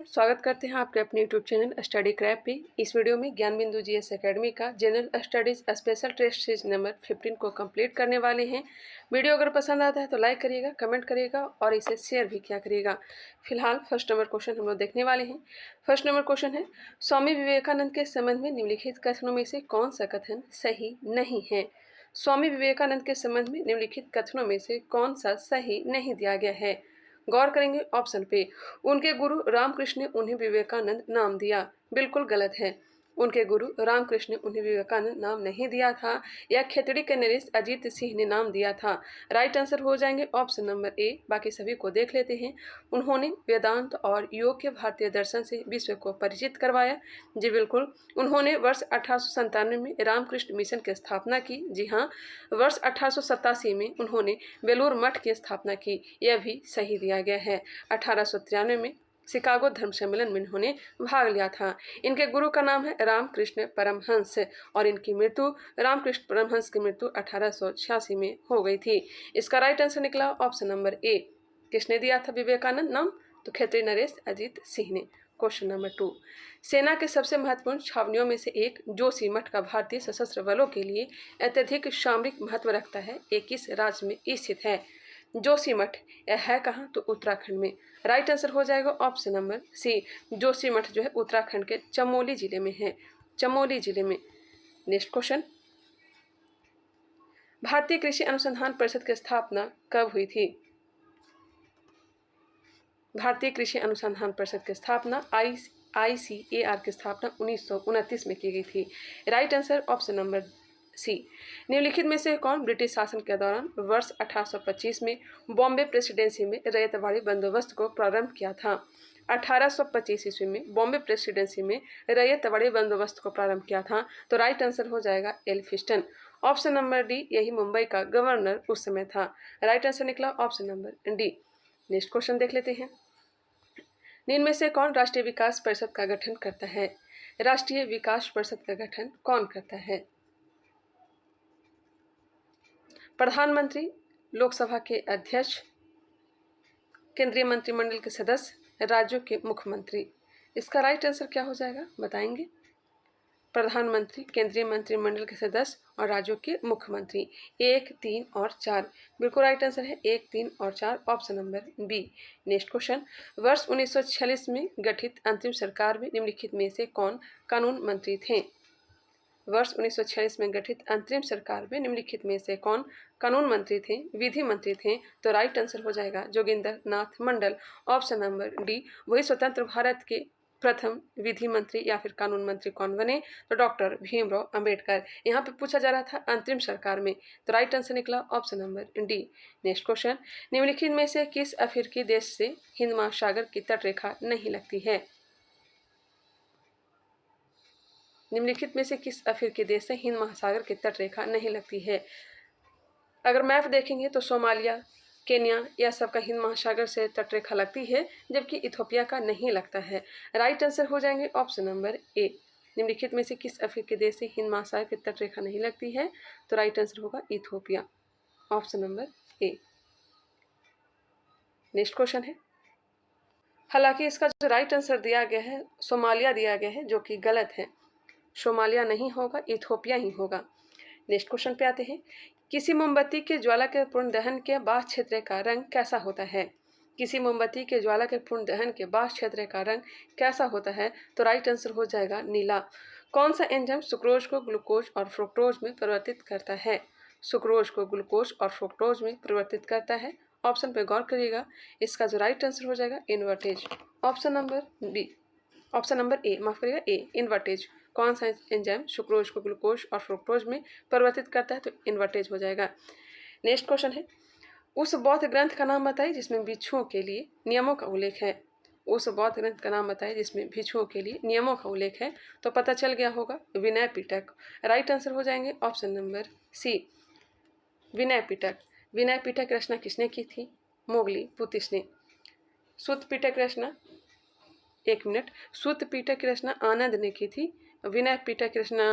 स्वागत करते हैं आपके अपने यूट्यूब चैनल स्टडी क्रैप पे। इस वीडियो में ज्ञान बिंदु जीएस एकेडमी का general studies special test series number 15 को कंप्लीट करने वाले हैं। वीडियो अगर पसंद आता है तो लाइक करिएगा, कमेंट करिएगा और इसे शेयर भी किया करिएगा। फिलहाल फर्स्ट नंबर क्वेश्चन हम लोग देखने वाले हैं। फर्स्ट नंबर क्वेश्चन है, स्वामी विवेकानंद के संबंध में निम्नलिखित कथनों में से कौन सा कथन सही नहीं है। स्वामी विवेकानंद के संबंध में निम्नलिखित कथनों में से कौन सा सही नहीं दिया गया है। गौर करेंगे ऑप्शन पे। उनके गुरु रामकृष्ण ने उन्हें विवेकानंद नाम दिया, बिल्कुल गलत है। उनके गुरु रामकृष्ण ने उन्हें विवेकानंद नाम नहीं दिया था, यह खेतड़ी के नरेश अजीत सिंह ने नाम दिया था। राइट आंसर हो जाएंगे ऑप्शन नंबर ए। बाकी सभी को देख लेते हैं। उन्होंने वेदांत और योग के भारतीय दर्शन से विश्व को परिचित करवाया। जी बिल्कुल। उन्होंने वर्ष 1897 में रामकृष्ण मिशन की स्थापना की। जी हाँ। वर्ष 1887 में उन्होंने बेलूर मठ की स्थापना की, यह भी सही दिया गया है। 1893 में शिकागो धर्म सम्मेलन में इन्होंने भाग लिया था। इनके गुरु का नाम है रामकृष्ण परमहंस और इनकी मृत्यु रामकृष्ण परमहंस की मृत्यु 1886 में हो गई थी। इसका राइट आंसर निकला ऑप्शन नंबर ए। किसने दिया था विवेकानंद नाम? तो खेतड़ी नरेश अजीत सिंह ने। क्वेश्चन नंबर 2, सेना के सबसे महत्वपूर्ण छावनियों में से एक जोशीमठ का भारतीय सशस्त्र बलों के लिए अत्यधिक सामरिक महत्व रखता है, एक किस राज्य में स्थित है? जोशीमठ यह है कहाँ? तो उत्तराखंड में। राइट आंसर हो जाएगा ऑप्शन नंबर सी। जोशीमठ जो है उत्तराखंड के चमोली जिले में है, चमोली जिले में। नेक्स्ट क्वेश्चन, भारतीय कृषि अनुसंधान परिषद की स्थापना कब हुई थी? भारतीय कृषि अनुसंधान परिषद की स्थापना ICAR की स्थापना 1929 में की गई थी। Right answer option number C. निम्नलिखित में से कौन ब्रिटिश शासन के दौरान वर्ष 1825 में बॉम्बे प्रेसिडेंसी में रैयतवाड़ी बंदोबस्त को प्रारंभ किया था? 1825 ईस्वी में बॉम्बे प्रेसिडेंसी में रैयतवाड़ी बंदोबस्त को प्रारंभ किया था। तो राइट आंसर हो जाएगा एल्फिस्टन। ऑप्शन नंबर डी, यही मुंबई का गवर्नर उस समय था। राइट आंसर निकला option number D. Next question देख लेते हैं। निम्न में से कौन राष्ट्रीय विकास परिषद का गठन करता है? राष्ट्रीय विकास परिषद का गठन कौन करता है? प्रधानमंत्री, लोकसभा के अध्यक्ष, केंद्रीय मंत्रिमंडल के सदस्य, राज्यों के मुख्यमंत्री। इसका राइट आंसर क्या हो जाएगा बताएंगे? प्रधानमंत्री, केंद्रीय मंत्रिमंडल के सदस्य और राज्यों के मुख्यमंत्री। 1, 3 और 4 बिल्कुल राइट आंसर है। 1, 3 और 4 option number B. Next question, वर्ष 1946 में गठित अंतरिम सरकार में निम्नलिखित में से कौन कानून मंत्री थे? वर्ष 1946 में गठित अंतरिम सरकार में निम्नलिखित में से कौन कानून मंत्री थे, विधि मंत्री थे? तो राइट आंसर हो जाएगा Joginder Nath Mandal. Option number D. वही स्वतंत्र भारत के प्रथम विधि मंत्री या फिर कानून मंत्री कौन बने? तो डॉक्टर भीमराव अंबेडकर। यहाँ पे पूछा जा रहा था अंतरिम सरकार में, तो राइट आंसर निकला option number D. Next question, निम्नलिखित में से किस अफ्रीकी देश से हिंद महासागर की तटरेखा नहीं लगती है? निम्नलिखित में से किस अफ्रीकी देश से हिंद महासागर की तटरेखा नहीं लगती है? अगर मैप देखेंगे तो सोमालिया, केन्या यह सब का हिंद महासागर से तटरेखा लगती है, जबकि इथोपिया का नहीं लगता है। राइट आंसर हो जाएंगे ऑप्शन नंबर ए। निम्नलिखित में से किस अफ्रीकी देश से हिंद महासागर की तटरेखा नहीं लगती है? तो राइट आंसर होगा इथोपिया। ऑप्शन नंबर ए। नेक्स्ट क्वेश्चन है, हालांकि इसका जो राइट आंसर दिया गया है सोमालिया दिया गया है, जो कि गलत है। सोमालिया नहीं होगा, इथोपिया ही होगा। नेक्स्ट क्वेश्चन पे आते हैं। किसी मोमबत्ती के ज्वाला के पूर्ण दहन के बाद क्षेत्र का रंग कैसा होता है? किसी मोमबत्ती के ज्वाला के पूर्ण दहन के बाद क्षेत्र का रंग कैसा होता है? तो राइट आंसर हो जाएगा नीला। कौन सा एंजाइम सुक्रोज को ग्लूकोज और फ्रुक्टोज में परिवर्तित करता है? सुक्रोज को ग्लूकोज और फ्रुक्टोज में परिवर्तित करता है। ऑप्शन पे गौर करिएगा। इसका जो राइट आंसर हो जाएगा invertase. Option number B, option number A, माफ करिएगा ए, इन्वर्टेज। कौन सा एंजाइम सुक्रोज को ग्लूकोज और फ्रुक्टोज में परिवर्तित करता है? तो इन्वर्टेज हो जाएगा। नेक्स्ट क्वेश्चन है, उस बौद्ध ग्रंथ का नाम बताइए जिसमें भिक्षुओं के लिए नियमों का उल्लेख है। उस बौद्ध ग्रंथ का नाम बताइए जिसमें भिक्षुओं के लिए नियमों का उल्लेख है। तो पता चल गया होगा विनय पिटक। राइट आंसर हो जाएंगे ऑप्शन नंबर सी, विनय पिटक। विनय पिटक रचना किसने की थी? मोगली पुतिस ने। सूत पिटक रचना, एक मिनट, सूत पीटक की रचना आनंद ने की थी। विनय पीटक की रचना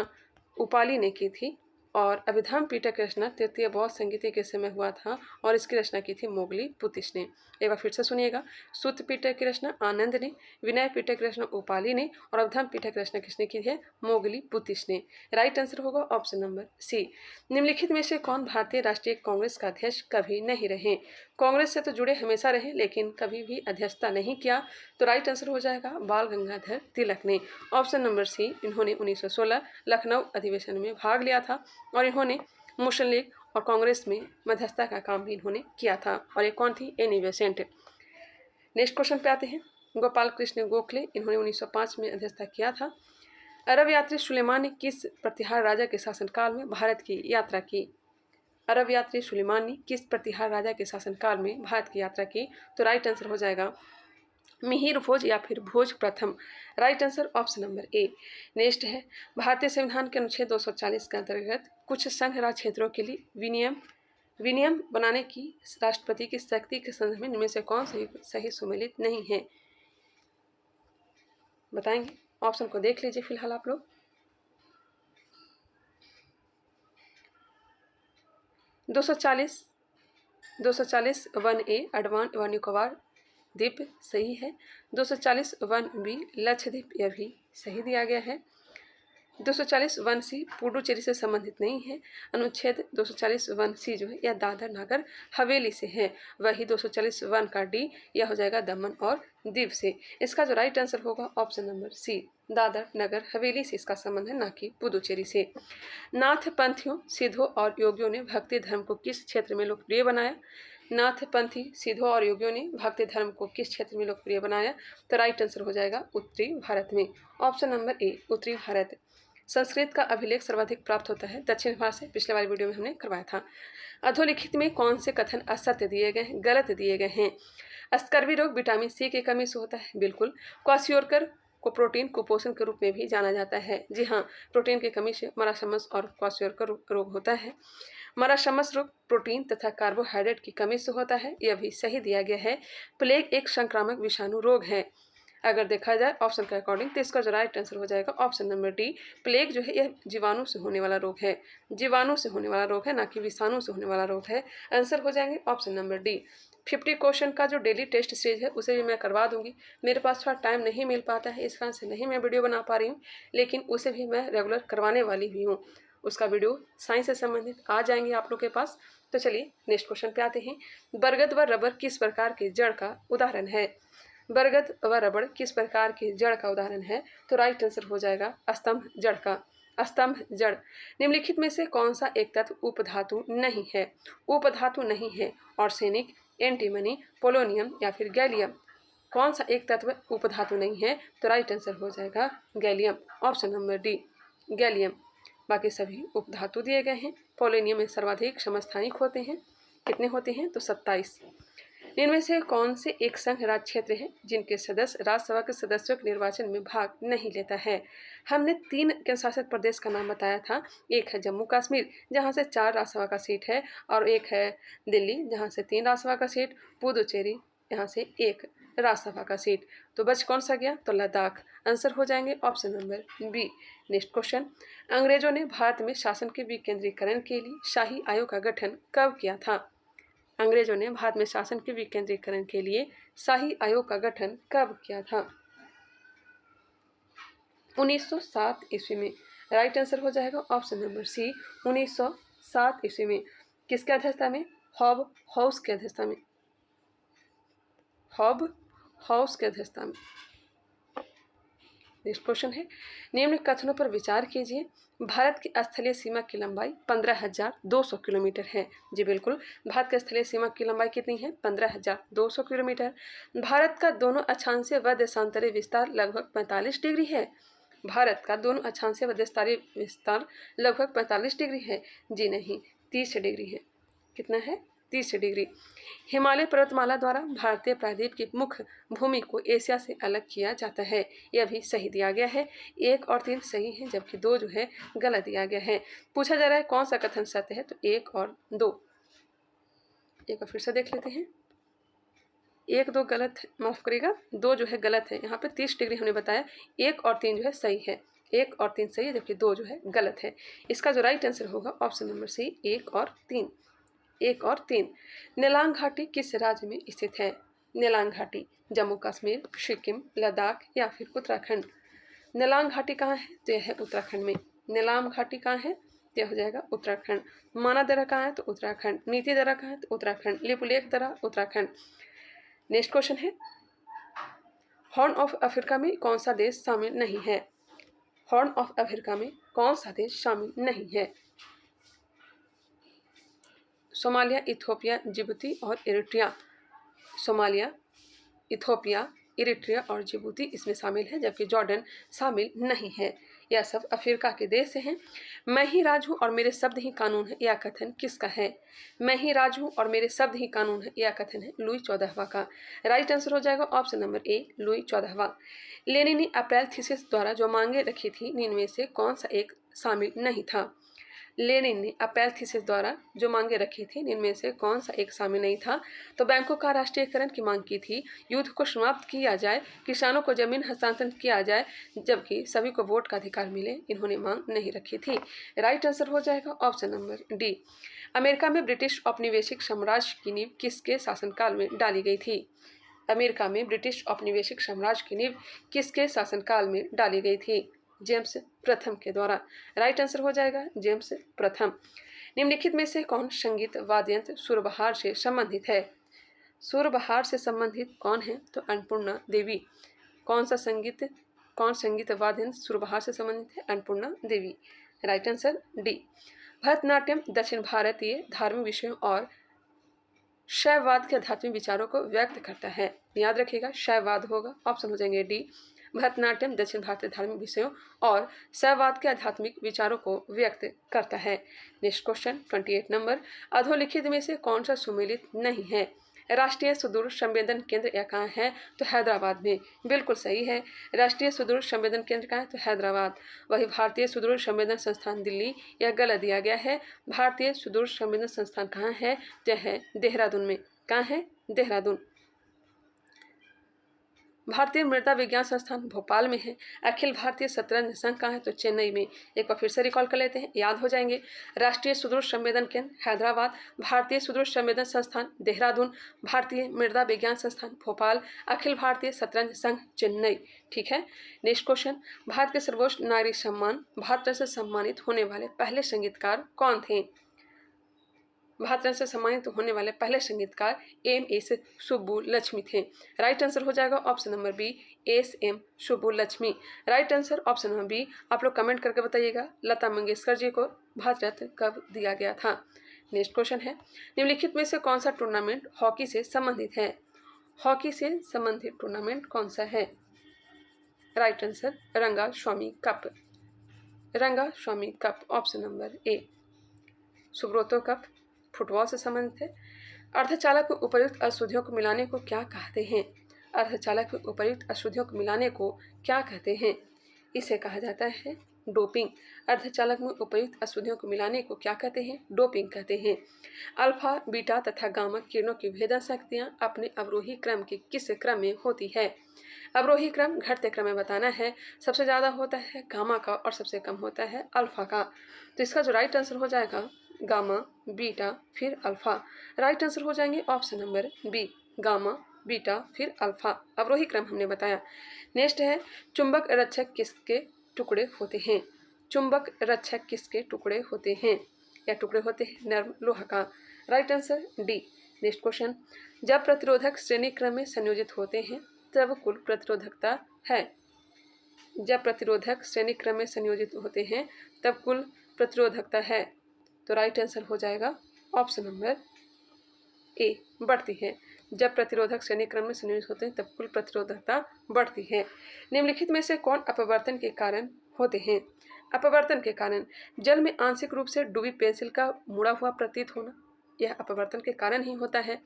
उपाली ने की थी। और अभिधाम पीटक की रचना तृतीय बौद्ध संगीति के समय हुआ था और इसकी रचना की थी मोगली पुतिश ने। एक बार फिर से सुनिएगा, सूत पीटक की रचना आनंद ने, विनय पीटक की रचना उपाली ने और अभिधाम पीटक की रचना किसने की है? मोगली पुतिश ने। राइट आंसर होगा ऑप्शन नंबर सी। निम्नलिखित में से कौन भारतीय राष्ट्रीय कांग्रेस का अध्यक्ष कभी नहीं रहे? कांग्रेस से तो जुड़े हमेशा रहे लेकिन कभी भी अध्यक्षता नहीं किया, तो राइट आंसर हो जाएगा बाल गंगाधर तिलक ने। Option number C. इन्होंने 1916 लखनऊ अधिवेशन में भाग लिया था और इन्होंने मुस्लिम लीग और कांग्रेस में मध्यस्थता का काम भी इन्होंने किया था। और ये कौन थी? Annie Besant. नेक्स्ट क्वेश्चन पे आते हैं। गोपाल कृष्ण गोखले, इन्होंने 1905 में अध्यक्षता किया था। अरब यात्री सुलेमान ने किस प्रतिहार राजा के शासनकाल में भारत की यात्रा की? अरब यात्री सुलेमान ने किस प्रतिहार राजा के शासनकाल में भारत की यात्रा की? तो राइट आंसर हो जाएगा मिहिर भोज या फिर भोज प्रथम। राइट आंसर ऑप्शन नंबर ए। नेक्स्ट है, भारतीय संविधान के अनुच्छेद 240 के अंतर्गत कुछ संघ राज्य क्षेत्रों के लिए विनियम बनाने की राष्ट्रपति की शक्ति के संदर्भ में इनमें से कौन सही सुमेलित नहीं है? बताएंगे, ऑप्शन को देख लीजिए फिलहाल आप लोग। 240 वन ए अंडमान व निकोबार द्वीप सही है। 240 वन बी लक्षद्वीप, यह भी सही दिया गया है। 240 वन सी पुडुचेरी से संबंधित नहीं है। अनुच्छेद 240 वन सी जो है यह दादर नगर हवेली से है। वही 240 वन का डी यह हो जाएगा दमन और दीव से। इसका जो राइट आंसर होगा ऑप्शन नंबर सी, दादर नगर हवेली से इसका संबंध है, ना कि पुदुचेरी से। नाथ पंथियों, सिद्धों और योगियों ने भक्ति धर्म को किस क्षेत्र में लोकप्रिय बनाया? नाथ पंथी, सिद्धों और योगियों ने भक्ति धर्म को किस क्षेत्र में लोकप्रिय बनाया? तो राइट आंसर हो जाएगा उत्तरी भारत में। ऑप्शन नंबर ए, उत्तरी भारत। संस्कृत का अभिलेख सर्वाधिक प्राप्त होता है दक्षिण भारत से। पिछले वाली वीडियो में हमने करवाया था। अधोलिखित में कौन से कथन असत्य दिए गए हैं, गलत दिए गए हैं? स्कर्वी रोग विटामिन सी की कमी से होता है, बिल्कुल। क्वाशियोरकर को प्रोटीन कुपोषण के रूप में भी जाना जाता है। जी हाँ, प्रोटीन की कमी से मरासमस और क्वाशियोरकर रोग होता है। मरासमस रोग प्रोटीन तथा कार्बोहाइड्रेट की कमी से होता है, यह भी सही दिया गया है। प्लेग एक संक्रामक विषाणु रोग है अगर देखा जाए ऑप्शन के अकॉर्डिंग, तो इसका जो राइट आंसर हो जाएगा ऑप्शन नंबर डी। प्लेग जो है यह जीवाणु से होने वाला रोग है, जीवाणु से होने वाला रोग है, ना कि विषाणु से होने वाला रोग है। आंसर हो जाएंगे ऑप्शन नंबर डी। 50 क्वेश्चन का जो डेली टेस्ट सीरीज है उसे भी मैं करवा दूंगी। मेरे पास थोड़ा टाइम नहीं मिल पाता है, इस कारण से नहीं मैं वीडियो बना पा रही हूँ, लेकिन उसे भी मैं रेगुलर करवाने वाली भी हूँ। उसका वीडियो साइंस से संबंधित आ जाएंगे आप लोग के पास। तो चलिए नेक्स्ट क्वेश्चन पे आते हैं। बरगद व रबर किस प्रकार के जड़ का उदाहरण है? बरगद व रबड़ किस प्रकार के जड़ का उदाहरण है? तो राइट आंसर हो जाएगा स्तंभ जड़ का। स्तंभ जड़। निम्नलिखित में से कौन सा एक तत्व उपधातु नहीं है? उपधातु नहीं है आर्सेनिक, एंटीमनी, पोलोनियम या फिर गैलियम। कौन सा एक तत्व उपधातु नहीं है? तो राइट आंसर हो जाएगा gallium, option number D, gallium. बाकी सभी उपधातु दिए गए हैं। पोलोनियम में सर्वाधिक समस्थानिक होते हैं। कितने होते हैं? तो 27। इनमें से कौन से एक संघ राज्य क्षेत्र है जिनके सदस्य राज्यसभा के सदस्यों के निर्वाचन में भाग नहीं लेता है? हमने 3 केंद्र शासित प्रदेश का नाम बताया था। एक है जम्मू कश्मीर जहां से 4 राज्यसभा का सीट है, और एक है दिल्ली जहां से 3 राज्यसभा का सीट, पुदुचेरी यहाँ से 1 राज्यसभा का सीट। तो बच कौन सा गया? तो लद्दाख। आंसर हो जाएंगे option number B. Next question, अंग्रेजों ने भारत में शासन के विकेंद्रीकरण के लिए शाही आयोग का गठन कब किया था? अंग्रेजों ने भारत में शासन के विकेंद्रीकरण के लिए शाही आयोग का गठन कब किया था? 1907 ईस्वी में। राइट आंसर हो जाएगा ऑप्शन नंबर सी, 1907 ईस्वी में। किसके अध्यक्षता में? हॉब हाउस के अध्यक्षता में। हॉब हाउस के अध्यक्षता में। नेक्स्ट क्वेश्चन है, निम्न कथनों पर विचार कीजिए। भारत की स्थलीय सीमा की लंबाई 15,200 किलोमीटर है। जी बिल्कुल, भारत की स्थलीय सीमा की लंबाई कितनी है? 15,200 किलोमीटर। भारत का दोनों अक्षांशीय व देशांतरी विस्तार लगभग 45 डिग्री है। भारत का दोनों अक्षांशीय व देशांतरी विस्तार लगभग 45 डिग्री है। जी नहीं, 30 डिग्री है। कितना है? 30 डिग्री। हिमालय पर्वतमाला द्वारा भारतीय प्रायद्वीप की मुख्य भूमि को एशिया से अलग किया जाता है। यह भी सही दिया गया है। 1 और 3 सही है, जबकि 2 जो है गलत दिया गया है। पूछा जा रहा है कौन सा कथन सत्य है? तो 1 और 2। एक बार फिर से देख लेते हैं। 1 2 गलत है, माफ करिएगा, 2 जो है गलत है। यहाँ पे 30 डिग्री हमने बताया, 1 और 3 जो है सही है। 1 और 3 सही है, जबकि 2 जो है गलत है। इसका जो राइट आंसर होगा ऑप्शन नंबर सी 1 और 3। 1 और 3। नेलांग घाटी किस राज्य में स्थित है? नेलांग घाटी जम्मू कश्मीर, सिक्किम, लद्दाख या फिर उत्तराखंड। नेलांग घाटी कहाँ है? तो यह है उत्तराखंड में। नेलांग घाटी कहाँ है? तो हो जाएगा उत्तराखंड। माना दर्रा कहाँ है? तो उत्तराखंड। नीति दर्रा कहाँ है? तो उत्तराखंड। लिपुलेख दर्रा उत्तराखंड। नेक्स्ट क्वेश्चन है, हॉर्न ऑफ अफ्रीका में कौन सा देश शामिल नहीं है? हॉर्न ऑफ अफ्रीका में कौन सा देश शामिल नहीं है? सोमालिया, इथोपिया, जिबूती और इरिट्रिया। सोमालिया, इथोपिया, इरिट्रिया और जिबूती इसमें शामिल है, जबकि जॉर्डन शामिल नहीं है। यह सब अफ्रीका के देश हैं। मैं ही राज हूँ और मेरे शब्द ही कानून है, यह कथन किसका है? मैं ही राज हूँ और मेरे शब्द ही कानून है, यह कथन है लुई 14वां का। राइट आंसर हो जाएगा ऑप्शन नंबर ए लुई 14वां। लेनिन ने अप्रैल थीसिस द्वारा जो मांगे रखी थी इनमें से कौन सा एक शामिल नहीं था? लेनिन ने अप्रैल थीसिस द्वारा जो मांगे रखी थी इनमें से कौन सा एक शामिल नहीं था? तो बैंकों का राष्ट्रीयकरण की मांग की थी, युद्ध को समाप्त किया जाए, किसानों को जमीन हस्तांतरण किया जाए, जबकि सभी को वोट का अधिकार मिले, इन्होंने मांग नहीं रखी थी। राइट आंसर हो जाएगा ऑप्शन नंबर डी। अमेरिका में ब्रिटिश औपनिवेशिक साम्राज्य की नींव किसके शासनकाल में डाली गई थी? अमेरिका में ब्रिटिश औपनिवेशिक साम्राज्य की नींव किसके शासनकाल में डाली गई थी? जेम्स प्रथम के द्वारा। राइट आंसर हो जाएगा जेम्स प्रथम। निम्नलिखित में से कौन संगीत वाद्य यंत्र सुरबहार से संबंधित है? सुरबहार से संबंधित कौन है? तो अन्नपूर्णा देवी। कौन संगीत वाद्य यंत्र सुरबहार से संबंधित है? Annapurna Devi. Right answer D. Bharatanatyam दक्षिण भारतीय धार्मिक विषयों और शैववाद के आध्यात्मिक विचारों को व्यक्त करता है। याद रखिएगा शैववाद होगा, ऑप्शन हो जाएंगे डी। भरतनाट्यम दक्षिण भारतीय धार्मिक विषयों और शैववाद के आध्यात्मिक विचारों को व्यक्त करता है। नेक्स्ट क्वेश्चन 28 नंबर, अधोलिखित में से कौन सा सुमेलित नहीं है? राष्ट्रीय सुदूर संवेदन केंद्र यह कहाँ है? तो हैदराबाद में। बिल्कुल सही है, राष्ट्रीय सुदूर संवेदन केंद्र कहाँ है? तो हैदराबाद। वही भारतीय सुदूर संवेदन संस्थान दिल्ली, यह गलत दिया गया है। भारतीय सुदूर संवेदन संस्थान कहाँ है? तो है देहरादून में। कहाँ है? देहरादून। भारतीय मृदा विज्ञान संस्थान भोपाल में है। अखिल भारतीय शतरंज संघ कहाँ है? तो चेन्नई में। एक बार फिर से रिकॉल कर लेते हैं, याद हो जाएंगे। राष्ट्रीय सुदूर संवेदन केंद्र हैदराबाद, भारतीय सुदूर संवेदन संस्थान देहरादून, भारतीय मृदा विज्ञान संस्थान भोपाल, अखिल भारतीय शतरंज संघ चेन्नई। ठीक है। नेक्स्ट क्वेश्चन, भारत के सर्वोच्च नागरिक सम्मान भारत रत्न से सम्मानित होने वाले पहले संगीतकार कौन थे? भारत रत्न से सम्मानित होने वाले पहले संगीतकार एम.एस. सुब्बुलक्ष्मी थे। राइट आंसर हो जाएगा option number B S M. Subbulakshmi. Right answer option number B. आप लोग कमेंट करके बताइएगा लता मंगेशकर जी को भारत रत्न कब दिया गया था। नेक्स्ट क्वेश्चन है, निम्नलिखित में से कौन सा टूर्नामेंट हॉकी से संबंधित है? हॉकी से संबंधित टूर्नामेंट कौन सा है? राइट आंसर रंगा Swami cup. Ranga Swami cup option number A. Subroto cup football से संबंधित है। अर्धचालक में उपर्युक्त अशुद्धियों को मिलाने को क्या कहते हैं? अर्धचालक में उपर्युक्त अशुद्धियों को मिलाने को क्या कहते हैं? इसे कहा जाता है डोपिंग। अर्धचालक में उपर्युक्त अशुद्धियों को मिलाने को क्या कहते हैं? डोपिंग कहते हैं। अल्फा, बीटा तथा गामा किरणों की भेदन शक्तियाँ अपने अवरोही क्रम के किस क्रम में होती है? अवरोही क्रम घटते क्रम में बताना है। सबसे ज़्यादा होता है गामा का और सबसे कम होता है अल्फा का। तो इसका जो राइट आंसर हो जाएगा गामा, बीटा फिर अल्फा। राइट आंसर हो जाएंगे option number B gamma, beta फिर अल्फा। अवरोही क्रम हमने बताया। नेक्स्ट है, चुंबक रक्षक किसके टुकड़े होते हैं? चुंबक रक्षक किसके टुकड़े होते हैं? या टुकड़े होते हैं नर्म लोहा का। Right answer D. Next question, जब प्रतिरोधक श्रेणी क्रम में संयोजित होते हैं तब कुल प्रतिरोधकता है। जब प्रतिरोधक श्रेणी क्रम में संयोजित होते हैं तब कुल प्रतिरोधकता है। तो राइट आंसर हो जाएगा ऑप्शन नंबर ए बढ़ती है। जब प्रतिरोधक श्रेणी क्रम में संयोजित होते हैं तब कुल प्रतिरोधकता बढ़ती है। निम्नलिखित में से कौन अपवर्तन के कारण होते हैं? अपवर्तन के कारण जल में आंशिक रूप से डूबी पेंसिल का मुड़ा हुआ प्रतीत होना, यह अपवर्तन के कारण ही होता है।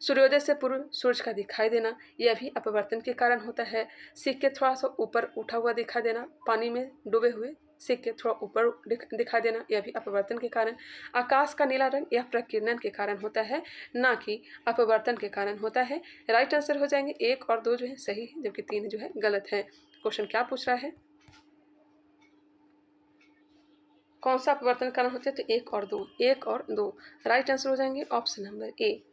सूर्योदय से पूर्व सूर्य का दिखाई देना, यह भी अपवर्तन के कारण होता है। सिक्के थोड़ा सा ऊपर उठा हुआ दिखाई देना, पानी में डूबे हुए सिक्के थोड़ा ऊपर दिखाई देना, यह भी अपवर्तन के कारण। आकाश का नीला रंग यह प्रकीर्णन के कारण होता है, ना कि अपवर्तन के कारण होता है। राइट आंसर हो जाएंगे 1 और 2 जो है सही है, जबकि 3 जो है गलत है। क्वेश्चन क्या पूछ रहा है? कौन सा अपवर्तन कारण होते हैं? तो 1 और 2, 1 और 2 राइट आंसर हो जाएंगे ऑप्शन नंबर ए।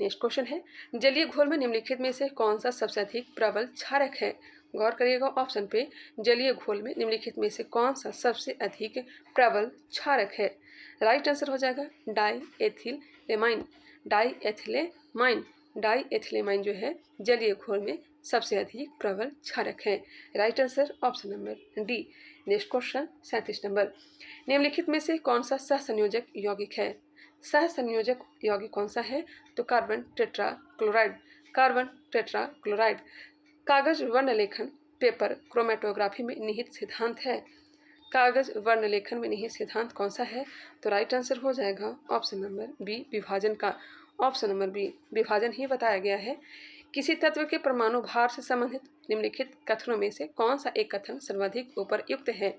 नेक्स्ट क्वेश्चन है, जलीय घोल में निम्नलिखित में से कौन सा सबसे अधिक प्रबल क्षारक है? गौर करिएगा ऑप्शन पे, जलीय घोल में निम्नलिखित में से कौन सा सबसे अधिक प्रबल क्षारक है? राइट आंसर हो जाएगा डाई एथिलेमाइन। डाई एथिलेमाइन, डाई एथिलेमाइन जो है जलीय घोल में सबसे अधिक प्रबल क्षारक है। Right answer option number D. Next question 37 number, निम्नलिखित में से कौन सा सहसंयोजक यौगिक है? सहसंयोजक यौगिक कौन सा है? तो carbon tetra chloride. Carbon tetra chloride. कागज वर्ण लेखन पेपर क्रोमेटोग्राफी में निहित सिद्धांत है। कागज वर्ण लेखन में निहित सिद्धांत कौन सा है? तो राइट आंसर हो जाएगा ऑप्शन नंबर बी, विभाजन का। ऑप्शन नंबर बी, विभाजन ही बताया गया है। किसी तत्व के परमाणु भार से संबंधित निम्नलिखित कथनों में से कौन सा एक कथन सर्वाधिक उपयुक्त है?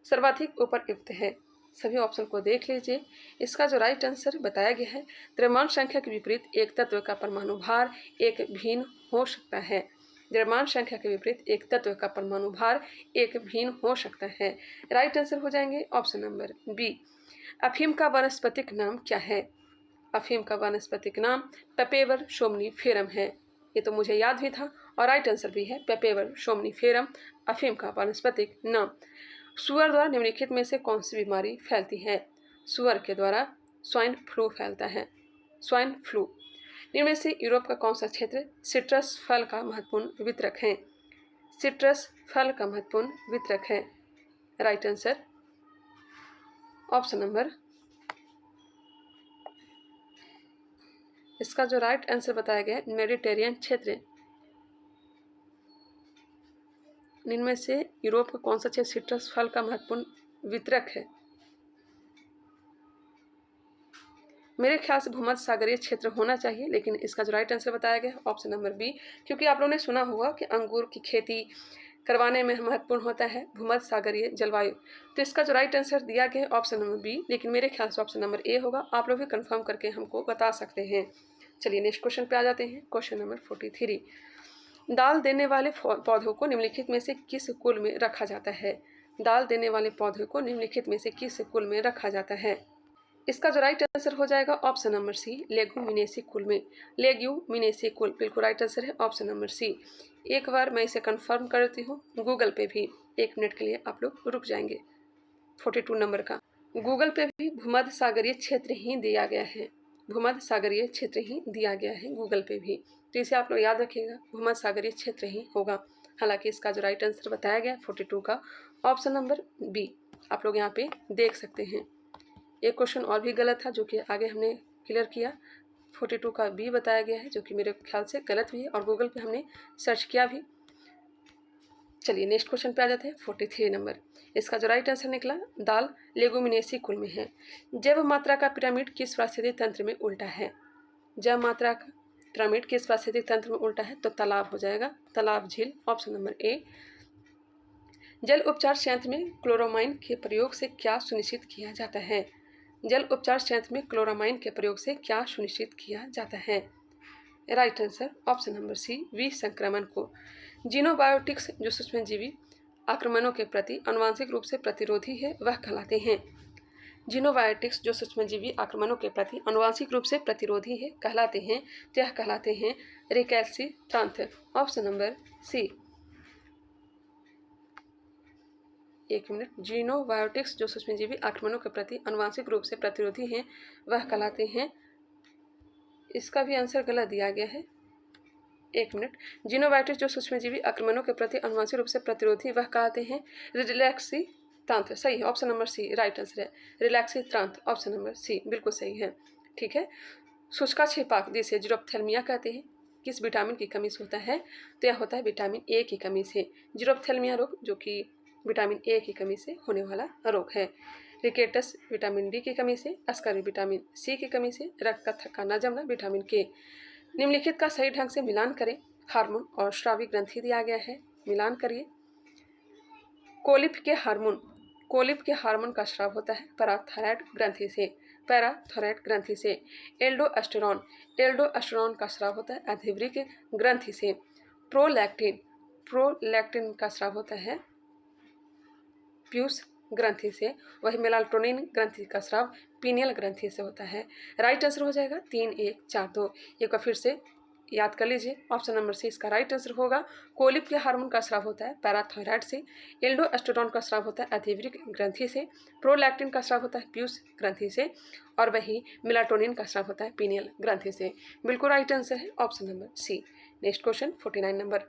सर्वाधिक उपयुक्त है। सभी ऑप्शन को देख लीजिए। इसका जो राइट आंसर बताया गया है, द्रव्यमान संख्या के विपरीत एक तत्व का परमाणु भार एक भिन्न हो सकता है। द्रव्यमान संख्या के विपरीत एक तत्व का परमाणु भार एक भिन्न हो सकता है। राइट आंसर हो जाएंगे ऑप्शन नंबर बी। अफीम का वानस्पतिक नाम क्या है? अफीम का वानस्पतिक नाम पेपेवर सोमनीफेरम है। ये तो मुझे याद भी था और राइट आंसर भी है, पेपेवर सोमनीफेरम अफीम का वानस्पतिक नाम। सुअर द्वारा निम्नलिखित में से कौन सी बीमारी फैलती है? सुअर के द्वारा स्वाइन फ्लू फैलता है। Swine flu. इनमें से यूरोप का कौन सा क्षेत्र सिट्रस फल का महत्वपूर्ण वितरक है? सिट्रस फल का महत्वपूर्ण वितरक है। राइट आंसर ऑप्शन नंबर, इसका जो राइट आंसर बताया गया है मेडिटेरियन क्षेत्र। इनमें से यूरोप का कौन सा क्षेत्र सिट्रस फल का महत्वपूर्ण वितरक है? मेरे ख्याल से भूमध्य सागरीय क्षेत्र होना चाहिए, लेकिन इसका जो राइट आंसर बताया गया है ऑप्शन नंबर बी, क्योंकि आप लोगों ने सुना होगा कि अंगूर की खेती करवाने में महत्वपूर्ण होता है भूमध्य सागरीय जलवायु। तो इसका जो राइट आंसर दिया गया है ऑप्शन नंबर बी, लेकिन मेरे ख्याल से ऑप्शन नंबर ए होगा। आप लोग भी कंफर्म करके हमको बता सकते हैं। चलिए नेक्स्ट क्वेश्चन पे आ जाते हैं। क्वेश्चन नंबर 43, दाल देने वाले पौधों को निम्नलिखित में से किस कुल में रखा जाता है? दाल देने वाले पौधों को निम्नलिखित में से किस कुल में रखा जाता है? इसका जो राइट आंसर हो जाएगा ऑप्शन नंबर सी, लेग्यूमिनेसी कुल में। लेग्यूमिनेसी कुल बिल्कुल राइट आंसर है ऑप्शन नंबर सी। एक बार मैं इसे कंफर्म करती हूँ गूगल पे भी, 1 मिनट के लिए आप लोग रुक जाएंगे। 42 नंबर का गूगल पे भी भूमध्य सागरीय क्षेत्र ही दिया गया है। भूमध्य सागरीय क्षेत्र ही दिया गया है गूगल पे भी, तो इसे आप लोग याद रखिएगा, भूमध्य सागरीय क्षेत्र ही होगा। हालांकि इसका जो राइट आंसर बताया गया 42 का ऑप्शन नंबर बी, आप लोग यहाँ पे देख सकते हैं। एक क्वेश्चन और भी गलत था जो कि आगे हमने क्लियर किया। 42 का बी बताया गया है जो कि मेरे ख्याल से गलत भी है और गूगल पे हमने सर्च किया भी। चलिए नेक्स्ट क्वेश्चन पे आ जाते हैं। 43 नंबर, इसका जो राइट आंसर निकला दाल लेगुमिनेसी कुल में है। जैव मात्रा का पिरामिड किस पारिस्थितिक तंत्र में उल्टा है? जैव मात्रा का पिरामिड किस पारिस्थितिक तंत्र में उल्टा है? तो तालाब हो जाएगा, तालाब झील ऑप्शन नंबर ए। जल उपचार संयंत्र में क्लोरामाइन के प्रयोग से क्या सुनिश्चित किया जाता है? जल उपचार संयंत्र में क्लोरामाइन के प्रयोग से क्या सुनिश्चित किया जाता है? Right answer option number C, विसंक्रमण को। जीनोबायोटिक्स जो सूक्ष्मजीवी आक्रमणों के प्रति आनुवांशिक रूप से प्रतिरोधी है वह कहलाते हैं। जीनोबायोटिक्स जो सूक्ष्मजीवी आक्रमणों के प्रति आनुवांशिक रूप से प्रतिरोधी है कहलाते हैं, तो यह कहलाते हैं रिकैल्सिट्रांट ऑप्शन नंबर सी। 1 मिनट, जीनोबायोटिक्स जो सूक्ष्मजीवी आक्रमणों के प्रति आनुवांशिक रूप से प्रतिरोधी हैं वह कहलाते हैं, इसका भी आंसर गलत दिया गया है। 1 मिनट, जीनोबायोटिक्स जो सूक्ष्मजीवी आक्रमणों के प्रति आनुवांशिक रूप से प्रतिरोधी वह कहते हैं रिलैक्सिट्रांट। सही है option number C, right answer है रिलैक्सिट्रांट ऑप्शन नंबर सी, बिल्कुल सही है। ठीक है, शुष्का छिपाक जिसे जीरोप्थेल्मिया कहते हैं किस विटामिन की कमी से होता है? तो यह होता है विटामिन ए की कमी से। जीरोप्थेल्मिया रोग जो कि विटामिन ए की कमी से होने वाला रोग है। रिकेटस विटामिन डी की कमी से, अस्कर विटामिन सी की कमी से, रक्त का थक्का न जमना विटामिन के। निम्नलिखित का सही ढंग से मिलान करें। हार्मोन और श्रावी ग्रंथि दिया गया है, मिलान करिए। कोलिफ के हार्मोन का स्राव होता है पैराथायराइड ग्रंथि से, पैराथायराइड ग्रंथि से। एल्डोस्टेरोन का स्राव होता है अधिवृक्क ग्रंथि से। प्रोलैक्टिन का स्राव होता है पियूस ग्रंथि से, वही मेलाटोनिन ग्रंथि का स्राव पीनियल ग्रंथि से होता है। राइट आंसर हो जाएगा 3, 1, 4, 2। एक बार फिर से याद कर लीजिए, ऑप्शन नंबर सी इसका राइट आंसर होगा। कोलिप के हार्मोन का स्राव होता है पैराथायराइड से, एल्डोस्टेरोन का स्राव होता है अतिवृक्क ग्रंथि से, प्रोलैक्टिन का स्राव होता है पीयूष ग्रंथि से, और वही मेलाटोनिन का स्राव होता है पीनियल ग्रंथि से। बिल्कुल राइट आंसर है option number C. Next question 49 number.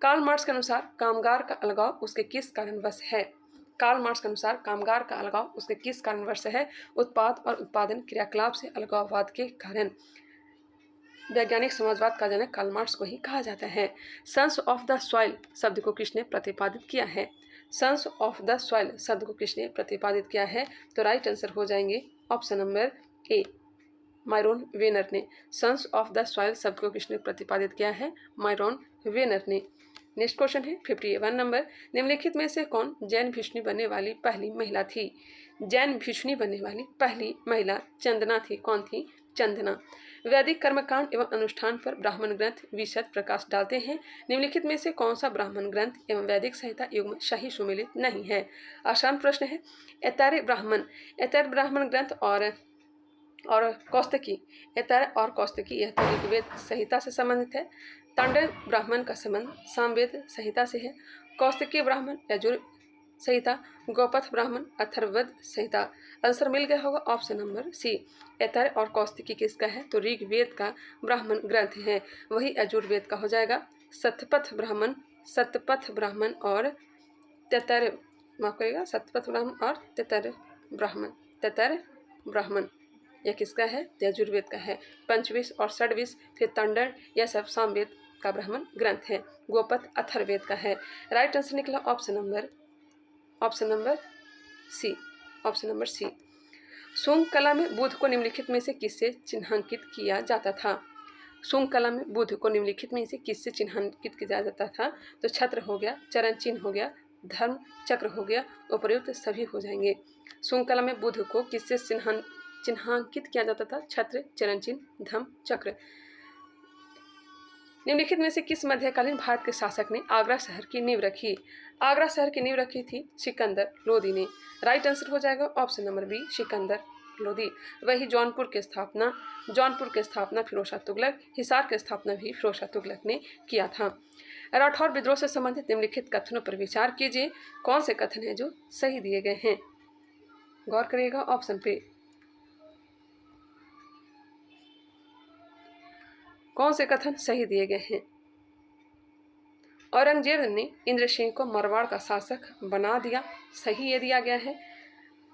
Karl Marx के अनुसार कामगार का अलगाव उसके किस कारणवश है? कार्ल मार्क्स के अनुसार कामगार का अलगाव उसके किस कारणवश है? उत्पाद और उत्पादन क्रियाकलाप से अलगाववाद के कारण। वैज्ञानिक समाजवाद का जनक कार्ल मार्क्स को ही कहा जाता है। सन्स ऑफ द सॉइल शब्द को किसने प्रतिपादित किया है? सन्स ऑफ द सॉइल शब्द को किसने प्रतिपादित किया है? तो राइट आंसर हो जाएंगे ऑप्शन नंबर ए, मायरोन वेनर ने। सन्स ऑफ द सॉइल शब्द को किसने प्रतिपादित किया है? मायरोन वेनर ने। नेक्स्ट क्वेश्चन है 51 नंबर। निम्नलिखित में से कौन जैन भिक्षुणी बनने वाली पहली महिला थी? जैन भिक्षुणी बनने वाली पहली महिला चंदना थी। कौन थी? चंदना। वैदिक कर्मकांड एवं अनुष्ठान पर ब्राह्मण ग्रंथ विशद प्रकाश डालते हैं। निम्नलिखित में से कौन सा ब्राह्मण ग्रंथ एवं वैदिक संहिता युग्म सही सुमेलित नहीं है? आसान प्रश्न है। ऐतरेय ब्राह्मण ग्रंथ और कौस्तकी, ऐतरेय और कौस्तकी यह तो ऋग्वेद संहिता से संबंधित है। तांडव ब्राह्मण का संबंध सामवेद संहिता से है। कौस्तकीय ब्राह्मण यजुर संहिता, गौपथ ब्राह्मण अथर्ववेद संहिता। आंसर मिल गया होगा ऑप्शन नंबर सी। ऐतरेय और कौस्तकी किसका है? तो ऋग्वेद का ब्राह्मण ग्रंथ है, वही यजुर्वेद का हो जाएगा। सतपथ ब्राह्मण और तैतरेय, माफ करिएगा, सतपथ ब्राह्मण और तैतरेय ब्राह्मण यह किसका है? यजुर्वेद का है। पंचविश और षड्विश फिर तांडव यह सब सामवेद का ब्राह्मण ग्रंथ है। गोपथ अथर्ववेद का है। राइट आंसर निकला ऑप्शन नंबर सी। शुंग कला में बुध को निम्नलिखित में से किससे चिन्हांकित किया जाता था? शुंग कला में बुध को निम्नलिखित में से किससे चिन्हांकित किया जाता था? तो छत्र हो गया, चरण चिन्ह हो गया, धर्म चक्र हो गया, उपर्युक्त सभी हो जाएंगे। शुंग कला में बुध को किससे चिन्हांकित किया जाता था? छत्र, चरण चिन्ह, धर्म चक्र। निम्नलिखित में से किस मध्यकालीन भारत के शासक ने आगरा शहर की नींव रखी? आगरा शहर की नींव रखी थी सिकंदर लोदी ने। राइट आंसर हो जाएगा option number B, Sikandar Lodi. वही जौनपुर की स्थापना फिरोज शाह तुगलक, हिसार की स्थापना भी फिरोज शाह तुगलक ने किया था। राठौर विद्रोह से संबंधित निम्नलिखित कथनों पर विचार कीजिए। कौन से कथन हैं जो सही दिए गए हैं? गौर करिएगा ऑप्शन पे। कौन से कथन सही दिए गए हैं? औरंगजेब ने इंद्र सिंह को मारवाड़ का शासक बना दिया, सही ये दिया गया है।